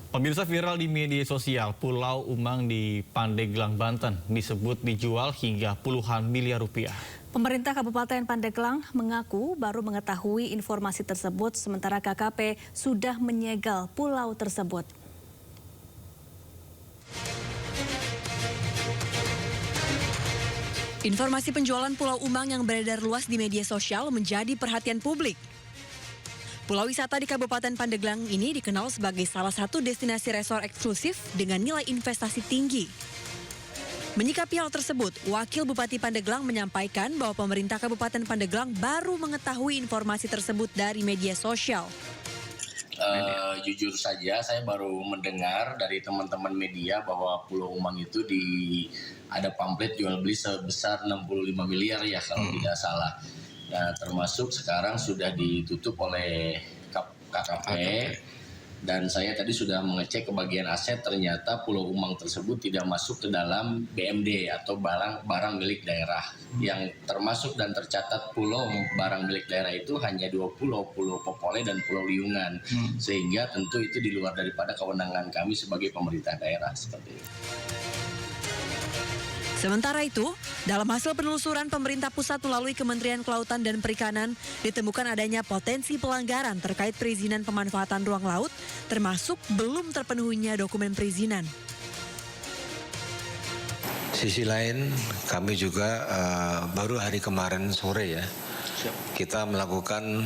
Pemirsa, viral di media sosial, Pulau Umang di Pandeglang, Banten disebut dijual hingga puluhan miliar rupiah. Pemerintah Kabupaten Pandeglang mengaku baru mengetahui informasi tersebut, sementara KKP sudah menyegel pulau tersebut. Informasi penjualan Pulau Umang yang beredar luas di media sosial menjadi perhatian publik. Pulau wisata di Kabupaten Pandeglang ini dikenal sebagai salah satu destinasi resor eksklusif dengan nilai investasi tinggi. Menyikapi hal tersebut, Wakil Bupati Pandeglang menyampaikan bahwa pemerintah Kabupaten Pandeglang baru mengetahui informasi tersebut dari media sosial. Jujur saja, saya baru mendengar dari teman-teman media bahwa Pulau Umang itu ada pamflet jual beli sebesar 65 miliar ya kalau tidak salah. Nah, termasuk sekarang sudah ditutup oleh KKP dan saya tadi sudah mengecek ke bagian aset, ternyata Pulau Umang tersebut tidak masuk ke dalam BMD atau barang milik daerah. Yang termasuk dan tercatat pulau barang milik daerah itu hanya 2 pulau, Pulau Popole dan Pulau Liungan. Sehingga tentu itu di luar daripada kewenangan kami sebagai pemerintah daerah seperti itu. Sementara itu, dalam hasil penelusuran pemerintah pusat melalui Kementerian Kelautan dan Perikanan, ditemukan adanya potensi pelanggaran terkait perizinan pemanfaatan ruang laut, termasuk belum terpenuhinya dokumen perizinan. Sisi lain, kami juga baru hari kemarin sore ya, kita melakukan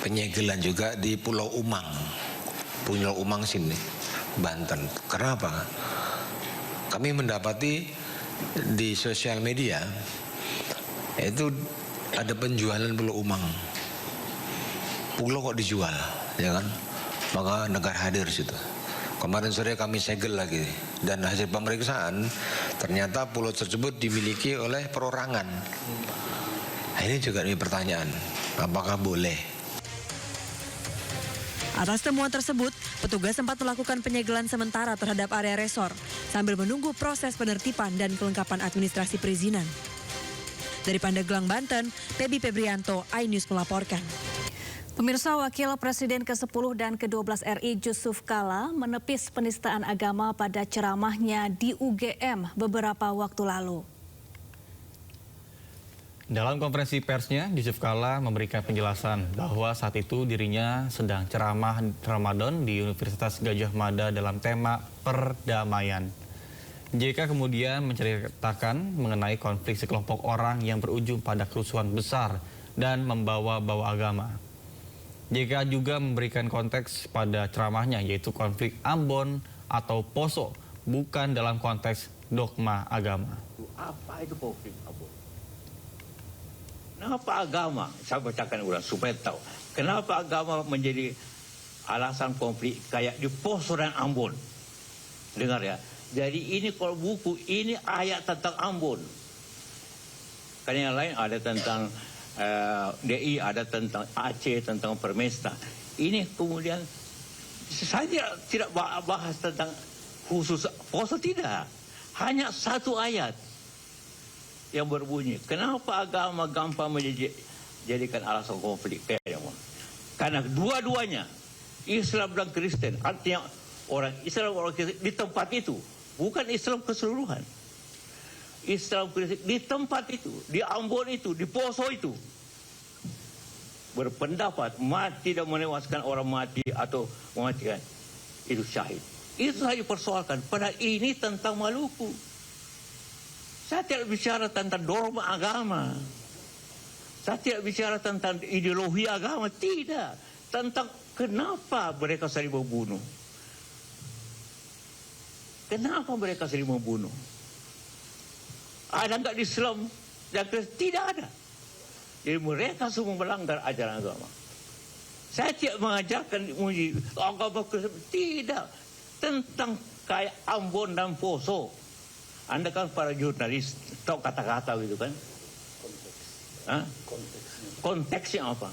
penyegelan juga di Pulau Umang. Pulau Umang sini, Banten. Kenapa? Kami mendapati di sosial media itu ada penjualan Pulau Umang. Pulau kok dijual, ya kan? Maka negara hadir situ. Kemarin sore kami segel lagi dan hasil pemeriksaan ternyata pulau tersebut dimiliki oleh perorangan. Nah, ini juga ada pertanyaan, apakah boleh? Atas temuan tersebut, petugas sempat melakukan penyegelan sementara terhadap area resor sambil menunggu proses penertiban dan kelengkapan administrasi perizinan. Dari Pandeglang, Banten, Pebi Febrianto, iNews melaporkan. Pemirsa, Wakil Presiden ke-10 dan ke-12 RI Jusuf Kalla menepis penistaan agama pada ceramahnya di UGM beberapa waktu lalu. Dalam konferensi persnya, Jusuf Kalla memberikan penjelasan bahwa saat itu dirinya sedang ceramah Ramadan di Universitas Gadjah Mada dalam tema perdamaian. JK kemudian menceritakan mengenai konflik sekelompok orang yang berujung pada kerusuhan besar dan membawa-bawa agama. JK juga memberikan konteks pada ceramahnya, yaitu konflik Ambon atau Poso, bukan dalam konteks dogma agama. Apa itu konflik Ambon? Kenapa agama, saya bacakan ulang supaya tahu, kenapa agama menjadi alasan konflik kayak di Poso dan Ambon. Dengar ya, jadi ini kalau buku, ini ayat tentang Ambon. Karena yang lain ada tentang DI, ada tentang Aceh, tentang Permesta. Ini kemudian, saya tidak bahas tentang khusus Poso, tidak. Hanya satu ayat yang berbunyi, kenapa agama gampang menjadikan alasan konflik? Karena dua-duanya, Islam dan Kristen, artinya orang Islam orang Kristen di tempat itu, bukan Islam keseluruhan. Islam Kristen di tempat itu, di Ambon itu, di Poso itu, berpendapat mati dan menewaskan orang mati atau mematikan itu syahid. Itu saya persoalkan. Padahal ini tentang Maluku. Saya tidak bicara tentang dogma agama. Saya tidak bicara tentang ideologi agama. Tidak. Tentang kenapa mereka saling membunuh. Kenapa mereka saling membunuh? Ada enggak di Islam? Tidak ada. Jadi mereka semua melanggar ajaran agama. Saya tidak mengajarkan agama Kristen. Tidak. Tentang kayak Ambon dan Poso. Anda kan para jurnalis, tahu kata-kata gitu kan? Konteksnya apa?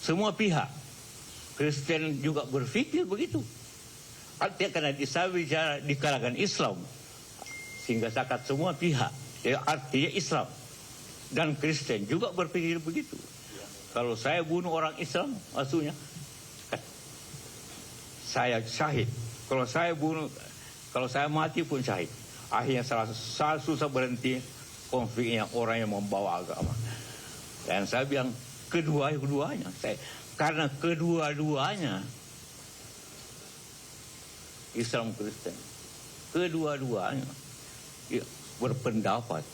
Semua pihak, Kristen juga berpikir begitu. Artinya karena saya bicara di kalangan Islam, sehingga zakat semua pihak, artinya Islam dan Kristen juga berpikir begitu. Kalau saya bunuh orang Islam, maksudnya saya syahid. Kalau saya mati pun syahid. Akhirnya saya susah berhenti konfliknya orang yang membawa agama. Dan saya bilang kedua-duanya. Karena kedua-duanya Islam Kristen. Kedua-duanya berpendapat.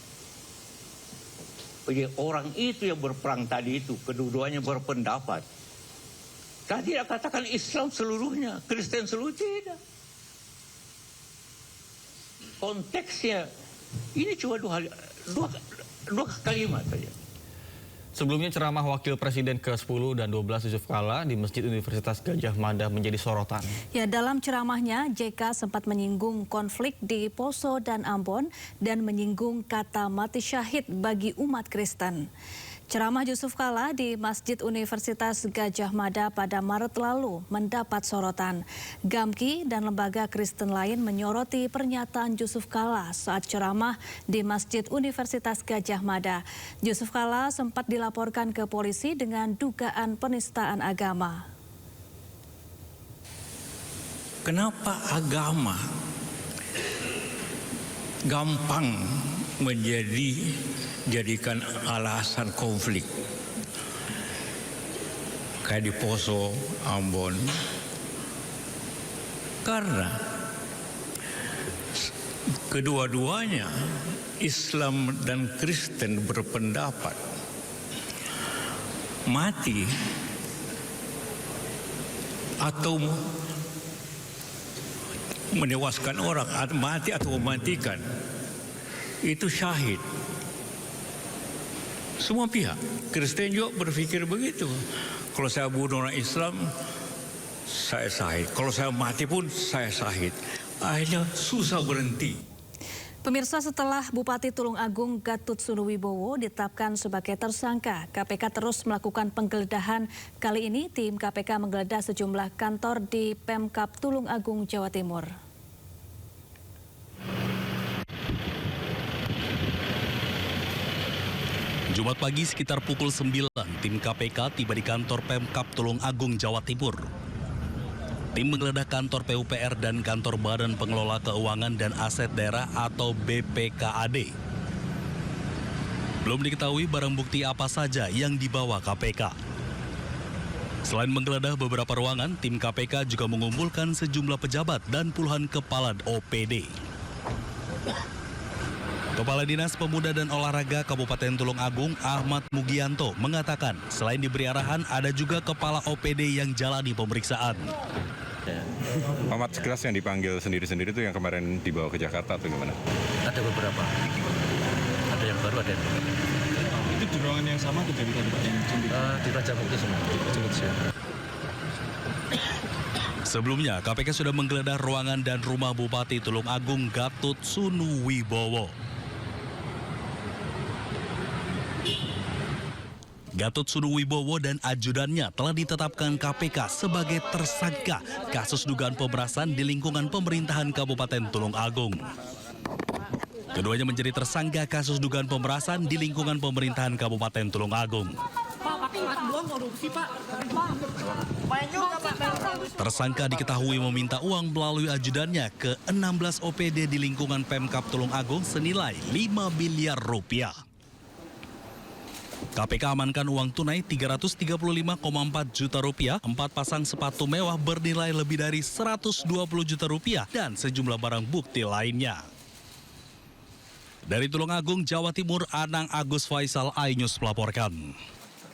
Jadi orang itu yang berperang tadi itu, kedua-duanya berpendapat. Saya tidak katakan Islam seluruhnya, Kristen seluruh tidak. Konteksnya, ini cuma dua kalimat saja. Sebelumnya ceramah Wakil Presiden ke-10 dan 12 Yusuf Kala di Masjid Universitas Gadjah Mada menjadi sorotan. Ya, dalam ceramahnya JK sempat menyinggung konflik di Poso dan Ambon dan menyinggung kata mati syahid bagi umat Kristen. Ceramah Yusuf Kala di Masjid Universitas Gadjah Mada pada Maret lalu mendapat sorotan. Gamki dan lembaga Kristen lain menyoroti pernyataan Yusuf Kala saat ceramah di Masjid Universitas Gadjah Mada. Yusuf Kala sempat dilaporkan ke polisi dengan dugaan penistaan agama. Kenapa agama gampang jadikan alasan konflik? Kayak di Poso, Ambon. Karena kedua-duanya Islam dan Kristen berpendapat mati atau menewaskan orang, mati atau mematikan, itu syahid. Semua pihak, Kristen juga berpikir begitu. Kalau saya bunuh orang Islam, saya syahid. Kalau saya mati pun, saya syahid. Akhirnya susah berhenti. Pemirsa, setelah Bupati Tulung Agung Gatut Sunuwibowo ditetapkan sebagai tersangka, KPK terus melakukan penggeledahan. Kali ini tim KPK menggeledah sejumlah kantor di Pemkab Tulung Agung, Jawa Timur. Jumat pagi sekitar pukul 9, tim KPK tiba di kantor Pemkab Tulung Agung, Jawa Timur. Tim menggeledah kantor PUPR dan kantor Badan Pengelola Keuangan dan Aset Daerah atau BPKAD. Belum diketahui barang bukti apa saja yang dibawa KPK. Selain menggeledah beberapa ruangan, tim KPK juga mengumpulkan sejumlah pejabat dan puluhan kepala OPD. Kepala Dinas Pemuda dan Olahraga Kabupaten Tulung Agung, Ahmad Mugianto, mengatakan selain diberi arahan, ada juga kepala OPD yang jalani pemeriksaan. Ahmad, sekelas yang dipanggil sendiri-sendiri itu yang kemarin dibawa ke Jakarta atau gimana? Ada beberapa. Ada yang baru, ada yang baru. Itu di ruangan yang sama atau dari Pak yang di Raja Mukti semua. Sebelumnya, KPK sudah menggeledah ruangan dan rumah Bupati Tulung Agung Gatut Sunuwibowo. Gatut Sunuwibowo dan ajudannya telah ditetapkan KPK sebagai tersangka kasus dugaan pemerasan di lingkungan pemerintahan Kabupaten Tulung Agung. Keduanya menjadi tersangka kasus dugaan pemerasan di lingkungan pemerintahan Kabupaten Tulung Agung. Tersangka diketahui meminta uang melalui ajudannya ke 16 OPD di lingkungan Pemkab Tulung Agung senilai 5 miliar rupiah. KPK amankan uang tunai 335,4 juta rupiah, 4 pasang sepatu mewah bernilai lebih dari 120 juta rupiah, dan sejumlah barang bukti lainnya. Dari Tulung Agung, Jawa Timur, Anang Agus Faisal, iNews melaporkan.